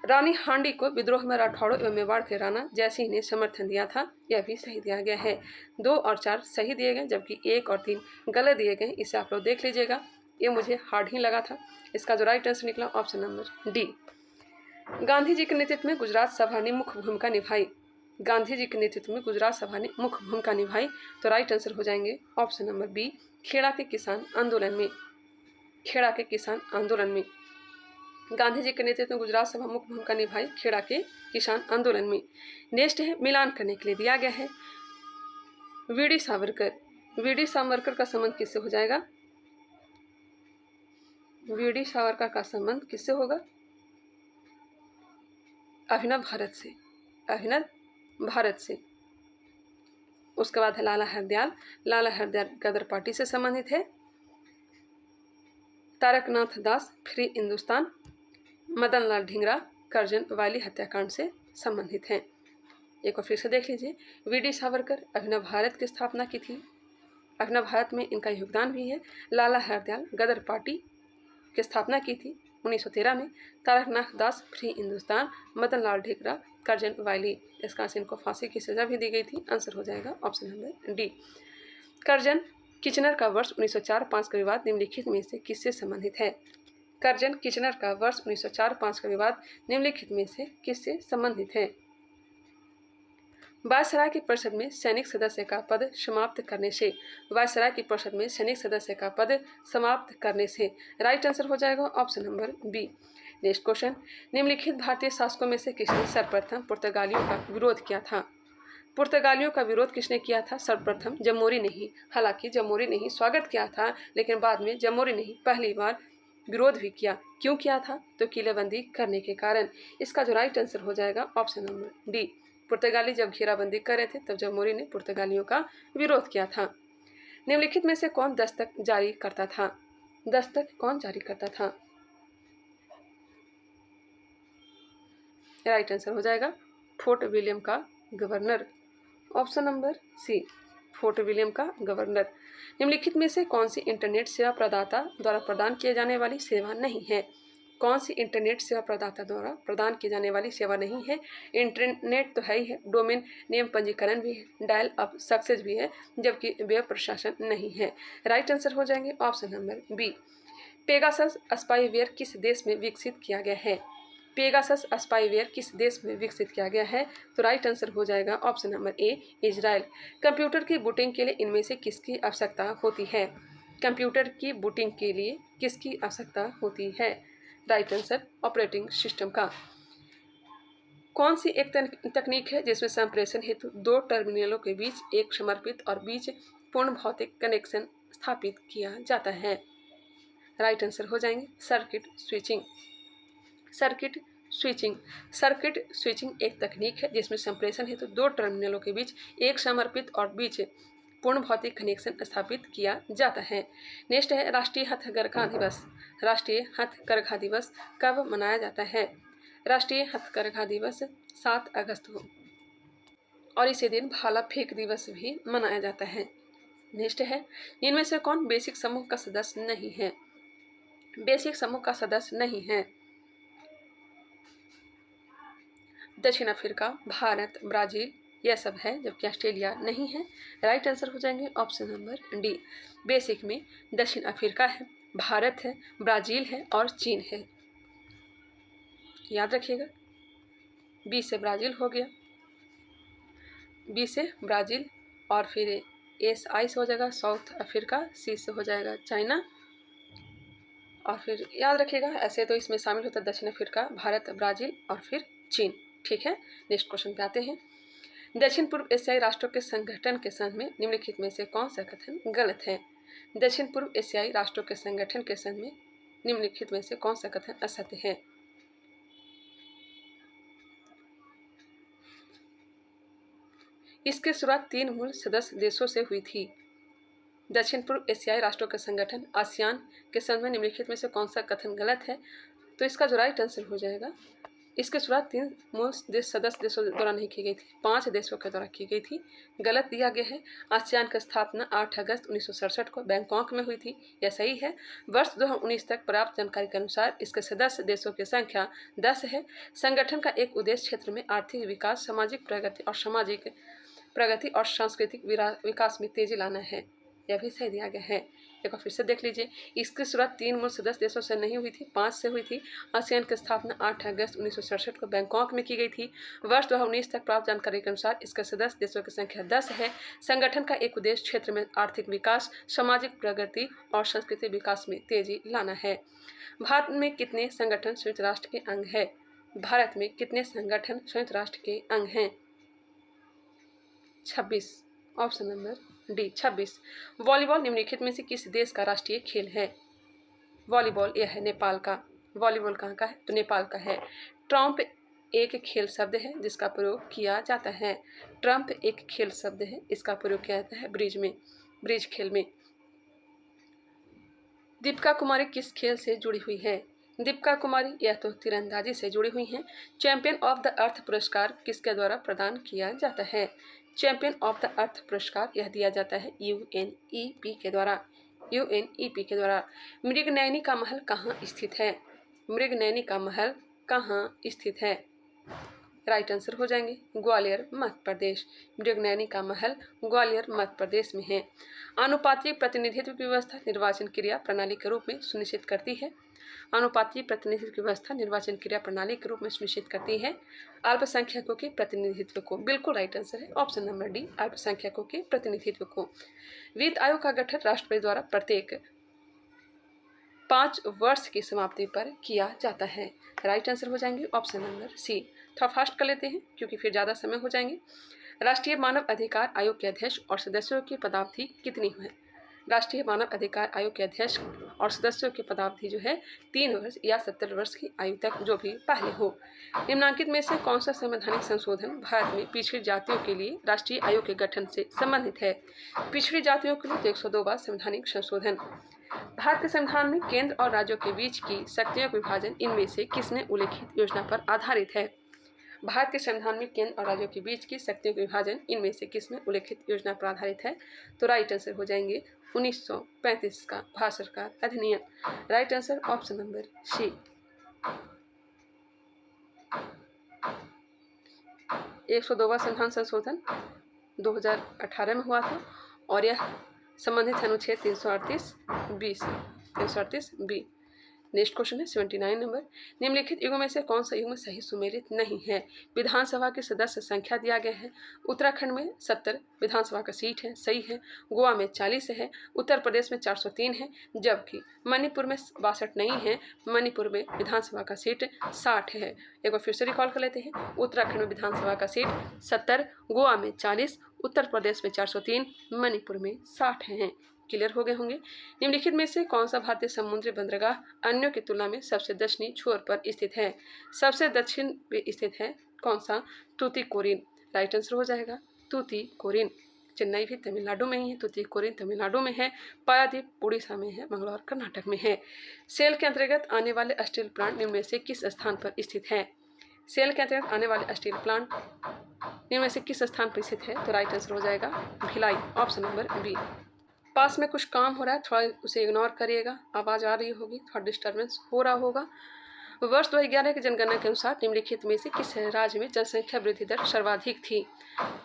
रानी हांडी को विद्रोह में राठौड़ों एवं मेवाड़ के राणा जयसिंह ने समर्थन दिया था, यह भी सही दिया गया है। 2 और 4 सही दिए गए, जबकि 1 और 3 गलत दिए गए। इसे आप लोग देख लीजिएगा, ये मुझे हार्ड ही लगा था। इसका जो राइट आंसर निकला option number D. Gandhi ji के नेतृत्व में गुजरात सभा ने मुख्य भूमिका निभाई। गांधी जी के नेतृत्व में गुजरात सभा ने मुख्य भूमिका निभाई, तो राइट आंसर हो जाएंगे ऑप्शन नंबर बी, खेड़ा के किसान आंदोलन में। गांधी जी के नेतृत्व में गुजरात सभा मुख्य भूमिका निभाई खेड़ा के किसान आंदोलन में। नेक्स्ट है मिलान करने के लिए दिया गया है। वीडी सावरकर का संबंध किससे हो जाएगा? वीडी सावरकर का संबंध किससे होगा? अभिनव भारत से। उसके बाद है लाला हरदयाल गदर पार्टी से संबंधित है। तारकनाथ दास फ्री हिंदुस्तान, मदन लाल ढींगरा करजन वाली हत्याकांड से संबंधित हैं। एक बार फिर से देख लीजिए। वीडी सावरकर अभिनव भारत की स्थापना की थी, अभिनव भारत में इनका योगदान भी है। लाला हरदयाल गदर पार्टी की स्थापना की थी 1913 में। तारकनाथ दास फ्री हिंदुस्तान, मदन लाल ढींगरा करजन वाली, इसका से इनको फांसी की सजा भी दी गई थी। आंसर हो जाएगा option number D. Curzon Kitchener का वर्ष 1904-5 का विवाद निम्नलिखित में से किससे संबंधित है? करजन किचनर का वर्ष 1904-5 का विवाद निम्नलिखित में से किससे संबंधित है? वायसराय की परिषद में सैनिक सदस्य का पद समाप्त करने से। राइट आंसर हो जाएगा option number B. Next question, निम्नलिखित भारतीय शासकों में से किसने सर्वप्रथम पुर्तगालियों का विरोध किया था? पुर्तगालियों का विरोध किसने किया था? सर्वप्रथम जमोरी ने ही। हालांकि जमोरी ने ही स्वागत किया था, लेकिन बाद में जमोरी ने ही पहली बार विरोध भी किया। क्यों किया था? तो किलेबंदी करने के कारण। इसका जो राइट आंसर हो जाएगा ऑप्शन नंबर डी। पुर्तगाली जब घेराबंदी कर रहे थे तब जमहूरी ने पुर्तगालियों का विरोध किया था। निम्नलिखित में से कौन दस्तक जारी करता था? दस्तक कौन जारी करता था? राइट आंसर हो जाएगा फोर्ट विलियम का governor, option number C, Fort William का गवर्नर। निम्नलिखित में से कौन सी इंटरनेट सेवा प्रदाता द्वारा प्रदान किए जाने वाली सेवा नहीं है? कौन सी इंटरनेट सेवा प्रदाता द्वारा प्रदान की जाने वाली सेवा नहीं है? इंटरनेट तो है ही है, डोमेन नेम पंजीकरण भी है, डायल अप सक्सेस भी है, जबकि वेब प्रशासन नहीं है। राइट आंसर हो जाएंगे option number B. Pegasus spyware किस देश में विकसित किया गया है? पेगासस स्पाईवेयर किस देश में विकसित किया गया है? तो राइट आंसर हो जाएगा ऑप्शन नंबर ए, इजराइल। कंप्यूटर की बूटिंग के लिए इनमें से किसकी आवश्यकता होती है? कंप्यूटर की बूटिंग के लिए किसकी आवश्यकता होती है? राइट आंसर ऑपरेटिंग सिस्टम का। कौन सी एक तकनीक है जिसमें संप्रेषण हेतु दो टर्मिनलों के बीच एक समर्पित और बीच पूर्ण भौतिक कनेक्शन स्थापित किया जाता है? राइट आंसर हो जाएंगे circuit switching. Circuit switching. Circuit switching एक तकनीक है जिसमें संप्रेषण हेतु दो टर्मिनलों के बीच एक समर्पित और बीच पूर्ण भौतिक कनेक्शन स्थापित किया जाता है। नेक्स्ट है राष्ट्रीय हथकरघा दिवस। राष्ट्रीय हथकरघा दिवस कब मनाया जाता है? राष्ट्रीय हथकरघा दिवस 7 अगस्त को, और इसी दिन भाला फेंक दिवस भी मनाया जाता है। नेक्स्ट है इनमें से कौन बेसिक समूह का सदस्य नहीं है? बेसिक समूह का सदस्य नहीं है। दक्षिण अफ्रीका, भारत, ब्राजील यह सब है, जबकि ऑस्ट्रेलिया नहीं है। राइट आंसर हो जाएंगे ऑप्शन नंबर डी। बेसिक में दक्षिण अफ्रीका है, भारत है, ब्राजील है और चीन है। याद रखिएगा, बी से ब्राज़ील हो गया, बी से ब्राज़ील, और फिर एस आई से हो जाएगा साउथ अफ्रीका, सी से हो जाएगा चाइना, और फिर याद रखिएगा ऐसे तो इसमें शामिल होता है दक्षिण अफ्रीका, भारत, ब्राज़ील और फिर चीन। ठीक है, नेक्स्ट क्वेश्चन पे आते हैं। दक्षिण पूर्व एशियाई राष्ट्रों के संगठन के संबंध में निम्नलिखित में से कौन सा कथन गलत है? दक्षिण पूर्व एशियाई राष्ट्रों के संगठन के संबंध में निम्नलिखित में से कौन सा कथन असत्य है? इसकी शुरुआत 3 मूल सदस्य देशों से हुई थी। दक्षिण पूर्व एशियाई राष्ट्रों के संगठन आसियान के संबंध में निम्नलिखित में से कौन सा कथन गलत है? तो इसका जो राइट आंसर हो जाएगा, इसकी शुरुआत 3 मूल सदस्य देशों द्वारा नहीं की गई थी, 5 देशों के द्वारा की गई थी। गलत दिया गया है। आसियान की स्थापना 8 अगस्त 1967 को बैंकॉक में हुई थी, यह सही है। वर्ष 2019 तक प्राप्त जानकारी के अनुसार इसके सदस्य देशों की संख्या 10 है। संगठन का एक उद्देश्य क्षेत्र में आर्थिक विकास, सामाजिक प्रगति और सांस्कृतिक विकास में तेजी लाना है, यह भी सही दिया गया है। एक बार फिर से देख लीजिए, इसकी शुरुआत 3 मूल सदस्य देशों से नहीं हुई थी, 5 से हुई थी। आसियान की स्थापना 8 अगस्त 1967 को बैंकॉक में की गई थी। वर्ष 2019 तक प्राप्त जानकारी के अनुसार इसके सदस्य देशों की संख्या 10 है। संगठन का एक उद्देश्य क्षेत्र में आर्थिक विकास, सामाजिक प्रगति और सांस्कृतिक विकास में तेजी लाना है। भारत में कितने संगठन संयुक्त राष्ट्र के अंग है? भारत में कितने संगठन संयुक्त राष्ट्र के अंग हैं? 26, ऑप्शन नंबर डी 26। वॉलीबॉल निम्नलिखित में से किस देश का राष्ट्रीय खेल है? वॉलीबॉल यह है नेपाल का। वॉलीबॉल कहाँ का है? तो नेपाल का है। ट्रम्प एक खेल शब्द है जिसका प्रयोग किया जाता है। ट्रम्प एक खेल शब्द है, इसका प्रयोग किया जाता है ब्रिज खेल में। दीपिका कुमारी किस खेल से जुड़ी हुई है? दीपिका कुमारी यह तो तीरंदाजी से जुड़ी हुई हैं। चैंपियन ऑफ द अर्थ पुरस्कार किसके द्वारा प्रदान किया जाता है? चैंपियन ऑफ द अर्थ पुरस्कार यह दिया जाता है UNEP के द्वारा। UNEP के द्वारा। मृगनयनी का महल कहाँ स्थित है? मृगनयनी का महल कहाँ स्थित है? राइट आंसर हो जाएंगे ग्वालियर, मध्य प्रदेश। मृगनयनी का महल ग्वालियर, मध्य प्रदेश में है। आनुपातिक प्रतिनिधित्व की व्यवस्था निर्वाचन क्रिया प्रणाली के रूप में सुनिश्चित करती है। आनुपातिक प्रतिनिधित्व की व्यवस्था निर्वाचन क्रिया प्रणाली के रूप में सुनिश्चित करती है अल्पसंख्यकों के प्रतिनिधित्व को। बिल्कुल राइट आंसर है ऑप्शन नंबर डी, अल्पसंख्यकों के प्रतिनिधित्व को। वित्त आयोग का गठन राष्ट्रपति द्वारा प्रत्येक 5 वर्ष की समाप्ति पर किया जाता है। राइट आंसर हो जाएंगे ऑप्शन नंबर सी। थोड़ा फास्ट कर लेते हैं क्योंकि फिर ज़्यादा समय हो जाएंगे। राष्ट्रीय मानव अधिकार आयोग के अध्यक्ष और सदस्यों की पदावधि कितनी है? राष्ट्रीय मानव अधिकार आयोग के अध्यक्ष और सदस्यों की पदावधि जो है 3 वर्ष या 70 वर्ष की आयु तक जो भी पहले हो। निम्नांकित में से कौन सा संवैधानिक संशोधन भारत में पिछड़ी जातियों के लिए राष्ट्रीय आयोग के गठन से संबंधित है? पिछड़ी जातियों के लिए 102 बार संवैधानिक संशोधन। भारत के संविधान में केंद्र और राज्यों के बीच की शक्तियों का विभाजन इनमें से किसमें उल्लेखित योजना पर आधारित है? भारत के संविधान में केंद्र और राज्यों के बीच की शक्तियों का विभाजन इनमें से किसमें उल्लेखित योजना पर आधारित है? तो राइट आंसर हो जाएंगे 1935 का भारत सरकार अधिनियम। Right answer option number C. 102वां संविधान संशोधन 2018 में हुआ था और यह संबंधित है अनुच्छेद 338 से 338 बी। नेक्स्ट क्वेश्चन है 79 नंबर। निम्नलिखित युगों में से कौन सा युग्म सही सुमेलित नहीं है? विधानसभा की सदस्य संख्या दिया गया है। उत्तराखंड में 70 विधानसभा का सीट है, सही है। गोवा में 40 है। उत्तर प्रदेश में 403 है, जबकि मणिपुर में 62 नहीं है। मणिपुर में विधानसभा का सीट 60 है। एक बार फिर से रिकॉल कर लेते हैं। उत्तराखंड में विधानसभा का सीट 70, गोवा में 40, उत्तर प्रदेश में 403, मणिपुर में 60 हैं। क्लियर हो गए होंगे। निम्नलिखित में से कौन सा भारतीय समुद्री बंदरगाह अन्यों की तुलना में सबसे दक्षिणी छोर पर स्थित है? सबसे दक्षिण में स्थित है कौन सा? तूतीकोरिन। राइट आंसर हो जाएगा तूतीकोरिन। चेन्नई भी तमिलनाडु में ही है, तूतीकोरिन तमिलनाडु में है, पारादीप उड़ीसा में है, मंगलौर कर्नाटक में है। सेल के अंतर्गत आने वाले स्टील प्लांट निम्न में से किस स्थान पर स्थित है? सेल के अंतर्गत आने वाले स्टील प्लांट निम्न में से किस स्थान पर स्थित है? तो राइट आंसर हो जाएगा भिलाई, ऑप्शन नंबर बी। पास में कुछ काम हो रहा है, थोड़ा उसे इग्नोर करिएगा। आवाज़ आ रही होगी, थोड़ा डिस्टर्बेंस हो रहा होगा। वर्ष 2011 की जनगणना के अनुसार निम्नलिखित में से किस राज्य में जनसंख्या वृद्धि दर सर्वाधिक थी?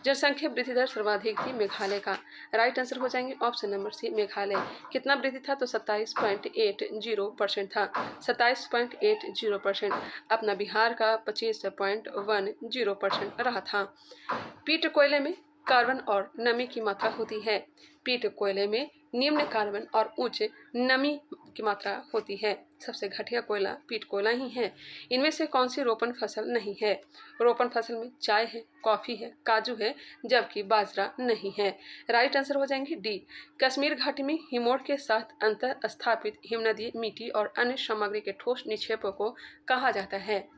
जनसंख्या वृद्धि दर सर्वाधिक थी मेघालय का। राइट आंसर हो जाएंगे ऑप्शन नंबर सी मेघालय। कितना वृद्धि था? तो 27.80% था, 27.80%। अपना बिहार का 25.10% रहा था। पीट कोयले में कार्बन और नमी की मात्रा होती है। पीट कोयले में निम्न कार्बन और उच्च नमी की मात्रा होती है। सबसे घटिया कोयला पीट कोयला ही है। इनमें से कौन सी रोपण फसल नहीं है? रोपण फसल में चाय है, कॉफ़ी है, काजू है, जबकि बाजरा नहीं है। राइट आंसर हो जाएंगे डी। कश्मीर घाटी में हिमोट के साथ अंतर स्थापित हिमनदीय मिट्टी और अन्य सामग्री के ठोस निक्षेपों को कहा जाता है?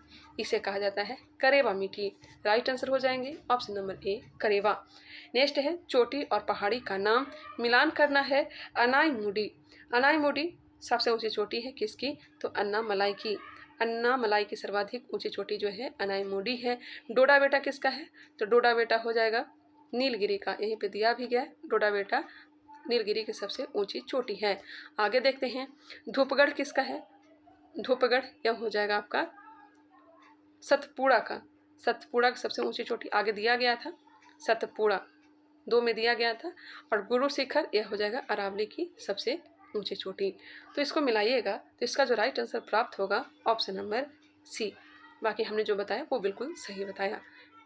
इसे कहा जाता है करेवा मिट्टी। राइट आंसर हो जाएंगे ऑप्शन नंबर ए करेवा। नेक्स्ट है चोटी और पहाड़ी का नाम मिलान करना है। अनाईमुडी। अनाईमुडी सबसे ऊंची चोटी है किसकी? तो अन्नामलाई की। अन्नामलाई की सर्वाधिक ऊंची चोटी जो है अनाईमुडी है। डोडा बेटा किसका है? तो डोडा बेटा हो जाएगा नीलगिरी का। यहीं पे दिया भी गया है, डोडा बेटा नीलगिरी की सबसे ऊंची चोटी है। आगे देखते हैं धूपगढ़ किसका है? धूपगढ़ यह हो जाएगा आपका सतपुड़ा का। सतपुड़ा की सबसे ऊंची चोटी आगे दिया गया था, सतपुड़ा 2 में दिया गया था। और गुरु शिखर यह हो जाएगा अरावली की सबसे ऊंची चोटी। तो इसको मिलाइएगा तो इसका जो राइट आंसर प्राप्त होगा ऑप्शन नंबर सी। बाकी हमने जो बताया वो बिल्कुल सही बताया।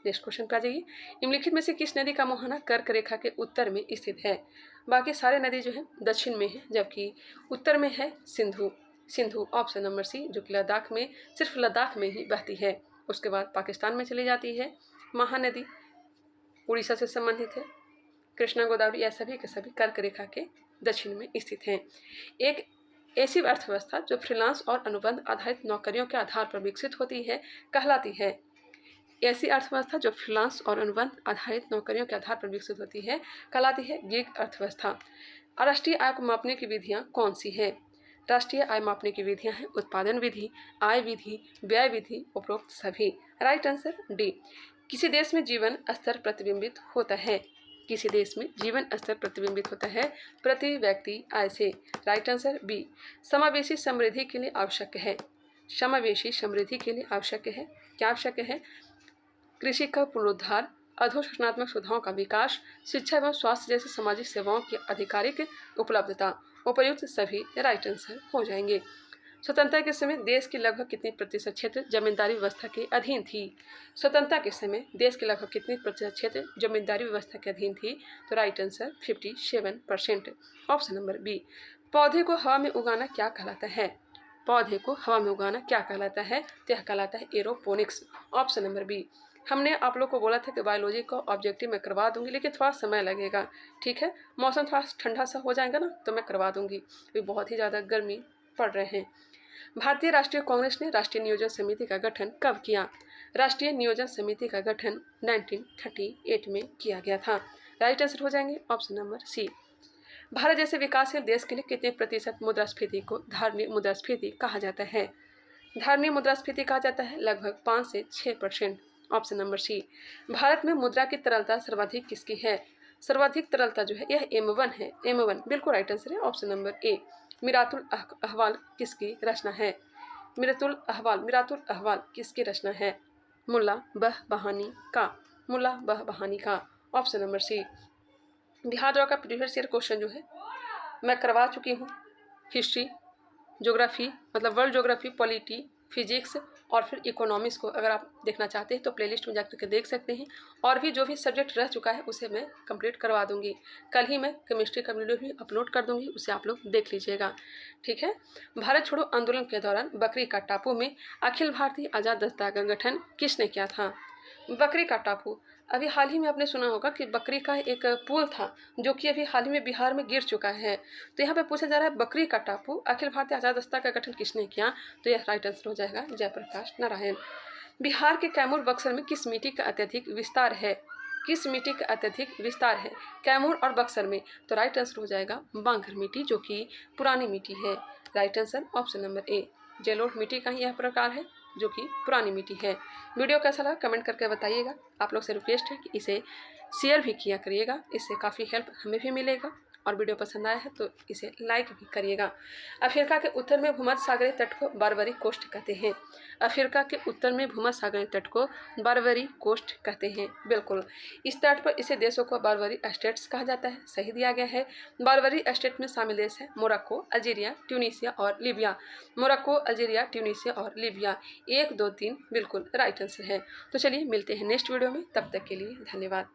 नेक्स्ट क्वेश्चन पे आ जाइए। निम्नलिखित में से किस नदी का मुहाना कर्क रेखा के उत्तर में स्थित है? बाकी सारे नदी जो है दक्षिण में है, जबकि उत्तर में है Sindhu. Sindhu option number C, जो कि लद्दाख में, सिर्फ लद्दाख में ही बहती है। उसके बाद पाकिस्तान में चली जाती है। महानदी उड़ीसा से संबंधित है। कृष्णा गोदावरी यह सभी के सभी कर्क रेखा के दक्षिण में स्थित हैं। एक ऐसी अर्थव्यवस्था जो फ्रीलांस और अनुबंध आधारित नौकरियों के आधार पर विकसित होती है कहलाती है। ऐसी अर्थव्यवस्था जो फ्रीलांस और अनुबंध आधारित नौकरियों के आधार पर विकसित होती है कहलाती है गिग अर्थव्यवस्था। राष्ट्रीय आय को मापने की विधियाँ कौन सी है? राष्ट्रीय आय मापने की विधियाँ हैं उत्पादन विधि, आय विधि, व्यय विधि, उपरोक्त सभी। Right answer D. किसी देश में जीवन स्तर प्रतिबिंबित होता है? किसी देश में जीवन स्तर प्रतिबिंबित होता है प्रति व्यक्ति आय से। Right answer B. समावेशी समृद्धि के लिए आवश्यक है। समावेशी समृद्धि के लिए आवश्यक है, क्या आवश्यक है? कृषि का पुनरुद्धार, अधोशोषणात्मक सुविधाओं का विकास, शिक्षा एवं स्वास्थ्य जैसी सामाजिक सेवाओं की आधिकारिक उपलब्धता। उपयुक्त सभी राइट आंसर हो जाएंगे। स्वतंत्रता के समय देश की लगभग कितनी प्रतिशत क्षेत्र जमींदारी व्यवस्था के अधीन थी? स्वतंत्रता के समय देश के लगभग कितनी प्रतिशत क्षेत्र जमींदारी व्यवस्था के अधीन थी? तो right answer 57%, option number B. पौधे को हवा में उगाना क्या कहलाता है? पौधे को हवा में उगाना क्या कहलाता है? तो यह कहलाता है एरोपोनिक्स, ऑप्शन नंबर बी। हमने आप लोग को बोला था कि बायोलॉजी को ऑब्जेक्टिव मैं करवा दूंगी, लेकिन थोड़ा समय लगेगा, ठीक है। मौसम थोड़ा ठंडा सा हो जाएगा ना तो मैं करवा दूंगी, अभी बहुत ही ज़्यादा गर्मी पड़ रहे हैं। भारतीय राष्ट्रीय कांग्रेस ने राष्ट्रीय नियोजन समिति का गठन कब किया? राष्ट्रीय नियोजन समिति का गठन 1938 में किया गया था। राइट आंसर हो जाएंगे ऑप्शन नंबर सी। भारत जैसे विकासशील देश के लिए कितने प्रतिशत मुद्रास्फीति को धारणीय मुद्रास्फीति कहा जाता है? धारणीय मुद्रास्फीति कहा जाता है लगभग 5 से 6%। ऑप्शन नंबर सी। भारत में मुद्रा की तरलता सर्वाधिक किसकी है? सर्वाधिक तरलता जो है यह M1 है, M1 बिल्कुल राइट आंसर है ऑप्शन नंबर ए। मिरातुल अहवाल किसकी रचना है? मिरातुल अहवाल किसकी रचना है? मुल्ला बहबानी का, मुल्ला बहबानी का। ऑप्शन नंबर सी। बिहार द्वारा का प्रीवियस ईयर क्वेश्चन जो है मैं करवा चुकी हूँ। हिस्ट्री, ज्योग्राफी मतलब वर्ल्ड ज्योग्राफी, पॉलिटी, फिजिक्स और फिर इकोनॉमिक्स को अगर आप देखना चाहते हैं तो प्लेलिस्ट में जाकर के देख सकते हैं। और भी जो भी सब्जेक्ट रह चुका है उसे मैं कंप्लीट करवा दूंगी। कल ही मैं केमिस्ट्री का वीडियो भी अपलोड कर दूंगी, उसे आप लोग देख लीजिएगा, ठीक है। भारत छोड़ो आंदोलन के दौरान बकरी का टापू में अखिल भारतीय आज़ाद दस्ता का गठन किसने किया था? बकरी का टापू, अभी हाल ही में आपने सुना होगा कि बकरी का एक पुल था जो कि अभी हाल ही में बिहार में गिर चुका है। तो यहाँ पे पूछा जा रहा है बकरी का टापू अखिल भारतीय आज़ाद दस्ता का गठन किसने किया? तो यह राइट आंसर हो जाएगा जयप्रकाश नारायण। बिहार के कैमूर बक्सर में किस मिट्टी का अत्यधिक विस्तार है? किस मिट्टी का अत्यधिक विस्तार है कैमूर और बक्सर में? तो राइट आंसर हो जाएगा बांगर मिट्टी, जो कि पुरानी मिट्टी है। राइट आंसर ऑप्शन नंबर ए। जलोढ़ मिट्टी का ही यह प्रकार है जो कि पुरानी मिट्टी है। वीडियो कैसा लगा कमेंट करके बताइएगा। आप लोग से रिक्वेस्ट है कि इसे शेयर भी किया करिएगा, इससे काफ़ी हेल्प हमें भी मिलेगा। और वीडियो पसंद आया है तो इसे लाइक भी करिएगा। अफ्रीका के उत्तर में भूमध्य सागरीय तट को बारवरी कोस्ट कहते हैं। अफ्रीका के उत्तर में भूमध्य सागरीय तट को बारवरी कोस्ट कहते हैं, बिल्कुल। इस तट पर इसे देशों को बारवरी स्टेट्स कहा जाता है, सही दिया गया है। बारवरी स्टेट में शामिल देश है मोरक्को, अल्जीरिया, ट्यूनीसिया और लीबिया। मोरक्को, अल्जीरिया, ट्यूनीसिया और लीबिया 1, 2, 3 बिल्कुल राइट आंसर है। तो चलिए मिलते हैं नेक्स्ट वीडियो में, तब तक के लिए धन्यवाद।